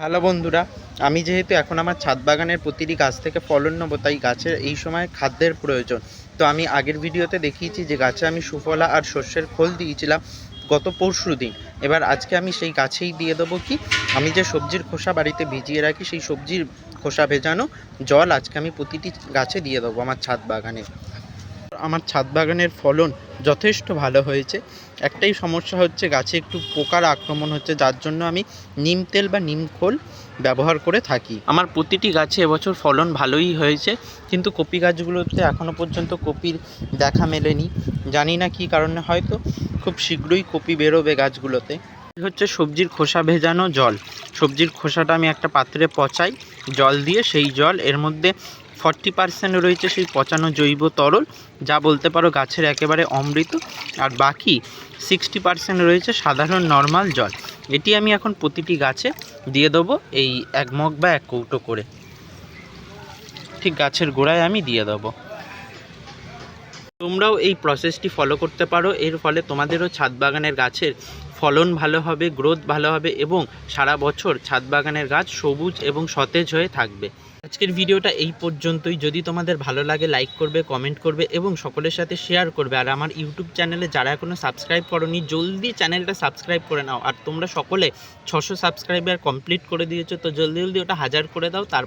Hello বন্ধুরা, আমি যেহেতু এখন আমার ছাদ বাগানের প্রতিটি গাছ থেকে ফলন নেবো, তাই গাছের এই সময় খাদ্যের প্রয়োজন। তো আমি আগের ভিডিওতে দেখিয়েছি যে গাছে আমি সুফলা আর শস্যের খোল দিয়েছিলাম গত পরশুদিন। এবার আজকে আমি সেই গাছেই দিয়ে দেবো কি, আমি যে সবজির খোসা বাড়িতে ভিজিয়ে রাখি, সেই সবজির খোসা ভেজানো জল আজকে আমি প্রতিটি গাছে দিয়ে দেবো আমার ছাদ বাগানে। আমার ছাদ বাগানের ফলন যথেষ্ট ভালো হয়েছে। একটাই সমস্যা হচ্ছে, গাছে একটু পোকার আক্রমণ হচ্ছে, যার জন্য আমি নিম তেল বা নিম খোল ব্যবহার করে থাকি। আমার প্রতিটি গাছে এবছর ফলন ভালোই হয়েছে, কিন্তু কপি গাছগুলোতে এখনও পর্যন্ত কপির দেখা মেলেনি। জানি না কী কারণে, হয়তো খুব শীঘ্রই কপি বেরোবে গাছগুলোতে। হচ্ছে সবজির খোসা ভেজানো জল। সবজির খোসাটা আমি একটা পাত্রে পচাই জল দিয়ে, সেই জল এর মধ্যে 40% রয়েছে সেই পচানো জৈব তরল, যা বলতে পারো গাছের একেবারে অমৃত, আর বাকি 60% রয়েছে সাধারণ নর্মাল জল। এটি আমি এখন প্রতিটি গাছে দিয়ে দেবো, এই 1 মগ বা 1 কৌটো করে, ঠিক গাছের গোড়ায় আমি দিয়ে দেবো। তোমরাও এই প্রসেসটি ফলো করতে পারো, এর ফলে তোমাদেরও ছাদ বাগানের গাছের ফলন ভালো হবে, গ্রোথ ভালো হবে এবং সারা বছর ছাদ বাগানের গাছ সবুজ এবং সতেজ হয়ে থাকবে। আজকের ভিডিওটা এই পর্যন্তই। যদি তোমাদের ভালো লাগে লাইক করবে, কমেন্ট করবে এবং সকলের সাথে শেয়ার করবে। আর আমার ইউটিউব চ্যানেলে যারা এখনও সাবস্ক্রাইব করোনি, জলদি চ্যানেলটা সাবস্ক্রাইব করে নাও। আর তোমরা সকলে 600 সাবস্ক্রাইবার কমপ্লিট করে দিয়েছো, তো জলদি ওটা 1000 করে দাও। তার